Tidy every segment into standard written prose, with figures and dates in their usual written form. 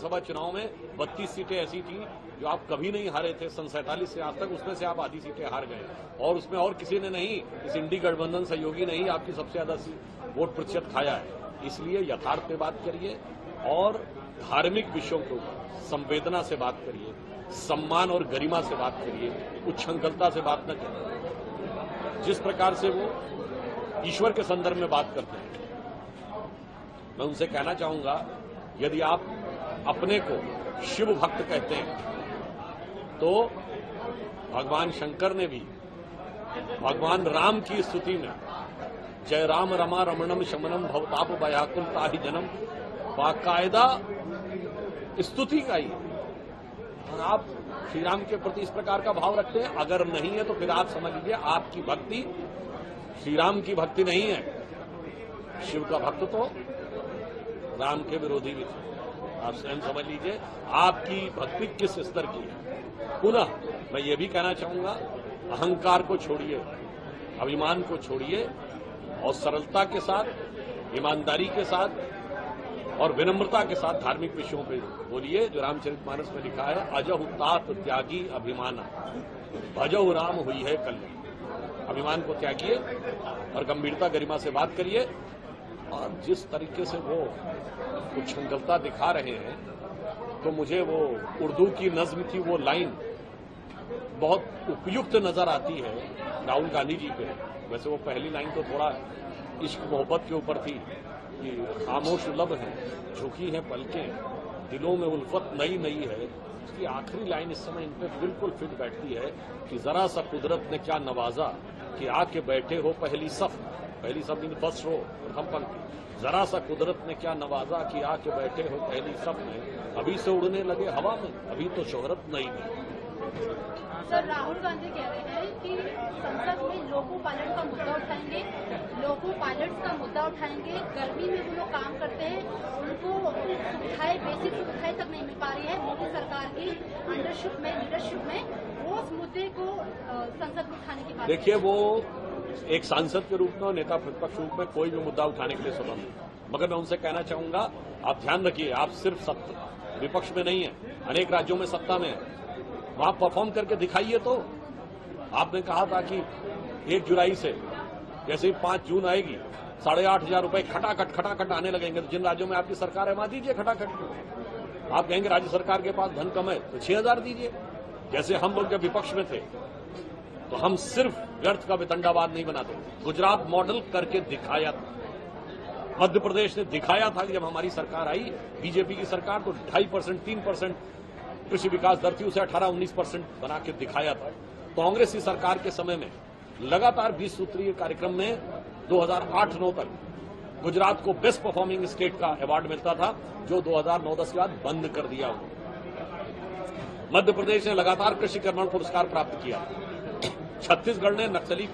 विधानसभा चुनाव में 32 सीटें ऐसी थी जो आप कभी नहीं हारे थे सन 47 से आज तक, उसमें से आप आधी सीटें हार गए और उसमें और किसी ने नहीं, इस इंडी गठबंधन सहयोगी ने ही आपकी सबसे ज्यादा वोट प्रतिशत खाया है। इसलिए यथार्थ पे बात करिए और धार्मिक विषयों के ऊपर संवेदना से बात करिए, सम्मान और गरिमा से बात करिए, उच्छृंखलता से बात न करिए। जिस प्रकार से वो ईश्वर के संदर्भ में बात करते हैं, मैं उनसे कहना चाहूंगा, यदि आप अपने को शिव भक्त कहते हैं तो भगवान शंकर ने भी भगवान राम की स्तुति में जय राम रमा रमणम शमनम भवताप व्याकुल ताहि जनम बाकायदा स्तुति गाई। और आप श्री राम के प्रति इस प्रकार का भाव रखते हैं, अगर नहीं है तो फिर आप समझ लीजिए आपकी भक्ति श्री राम की भक्ति नहीं है। शिव का भक्त तो राम के विरोधी भी थे। आप स्वयं समझ लीजिए आपकी भक्ति किस स्तर की है। पुनः मैं ये भी कहना चाहूंगा, अहंकार को छोड़िए, अभिमान को छोड़िए और सरलता के साथ, ईमानदारी के साथ और विनम्रता के साथ धार्मिक विषयों पे बोलिए। जो रामचरितमानस में लिखा है, अजहु तात त्यागी अभिमाना भजहु राम हुई है कल्याण। अभिमान को त्यागिए और गंभीरता गरिमा से बात करिए। और जिस तरीके से वो उच्छृंखलता दिखा रहे हैं, तो मुझे वो उर्दू की नज्म की वो लाइन बहुत उपयुक्त नजर आती है राहुल गांधी जी पे। वैसे वो पहली लाइन तो थोड़ा इश्क मोहब्बत के ऊपर थी कि खामोश लब है, झुकी है पलकें, दिलों में उल्फत नई नई है। उसकी आखिरी लाइन इस समय इन पे बिल्कुल फिट बैठती है कि जरा सा कुदरत ने क्या नवाजा कि आके बैठे हो पहली सफ इन फर्स्ट रो प्रथम पंक्ति। जरा सा कुदरत ने क्या नवाजा कि आके बैठे हो पहली सफ में, अभी से उड़ने लगे हवा में, अभी तो शोहरत नहीं थी। सर, राहुल गांधी कह रहे हैं कि संसद में लोको पायलट का मुद्दा उठाएंगे, लोको पायलट का मुद्दा उठाएंगे। गर्मी में वो लोग काम करते हैं, उनको सुविधाएं, बेसिक सुविधाएं तक नहीं मिल पा रही है मोदी सरकार की लीडरशिप में। वो उस मुद्दे को संसद में उठाने की बात। देखिए, वो एक सांसद के रूप में और नेता प्रतिपक्ष रूप में कोई भी मुद्दा उठाने के लिए स्वतंत्र है। मगर मैं उनसे कहना चाहूंगा, आप ध्यान रखिए, आप सिर्फ विपक्ष में नहीं है, अनेक राज्यों में सत्ता में है, वहां परफॉर्म करके दिखाइए। तो आपने कहा था कि 1 जुलाई से जैसे ही 5 जून आएगी 8,500 रुपए खटाखट आने लगेंगे। तो जिन राज्यों में आपकी सरकार है वहां दीजिए खटाखट। आप कहेंगे राज्य सरकार के पास धन कम है तो 6,000 दीजिए। जैसे हम लोग जब विपक्ष में थे तो हम सिर्फ व्यर्थ का वितंडावाद नहीं बनाते, गुजरात मॉडल करके दिखाया था। मध्य प्रदेश ने दिखाया था कि जब हमारी सरकार आई, बीजेपी की सरकार, तो 2.5%, 3% कृषि विकास दर थी, उसे 18-19% बना के दिखाया था। कांग्रेस की सरकार के समय में लगातार 20 सूत्रीय कार्यक्रम में 2008-9 तक गुजरात को बेस्ट परफॉर्मिंग स्टेट का अवार्ड मिलता था, जो 2009-10 के बाद बंद कर दिया उन्होंने। मध्य प्रदेश ने लगातार कृषि कर्मण पुरस्कार प्राप्त किया। छत्तीसगढ़ ने नक्सली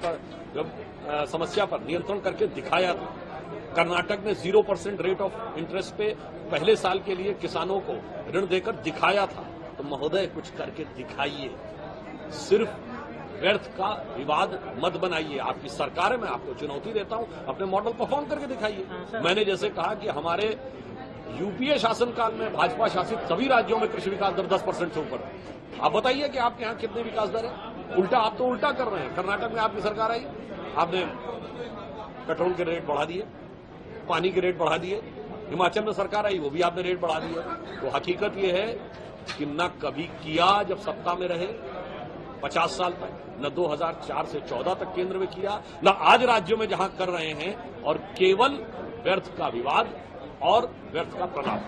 समस्या पर नियंत्रण करके दिखाया था। कर्नाटक ने 0% रेट ऑफ इंटरेस्ट पे पहले साल के लिए किसानों को ऋण देकर दिखाया था। तो महोदय, कुछ करके दिखाइए, सिर्फ व्यर्थ का विवाद मत बनाइए। आपकी सरकार है, मैं आपको चुनौती देता हूं, अपने मॉडल परफॉर्म करके दिखाइए। मैंने जैसे कहा कि हमारे यूपीए शासनकाल में भाजपा शासित सभी राज्यों में कृषि विकास दर 10% से ऊपर है। आप बताइए कि आपके यहां कितने विकास दर है? उल्टा, आप तो उल्टा कर रहे हैं। कर्नाटक में आपकी सरकार आई, आपने पेट्रोल के रेट बढ़ा दिए, पानी के रेट बढ़ा दिए। हिमाचल में सरकार आई, वो भी आपने रेट बढ़ा दिए। तो हकीकत यह है कि न कभी किया जब सत्ता में रहे 50 साल तक, न 2004 से 14 तक केंद्र में किया, न आज राज्यों में जहां कर रहे हैं, और केवल व्यर्थ का विवाद और व्यर्थ का प्रलाप।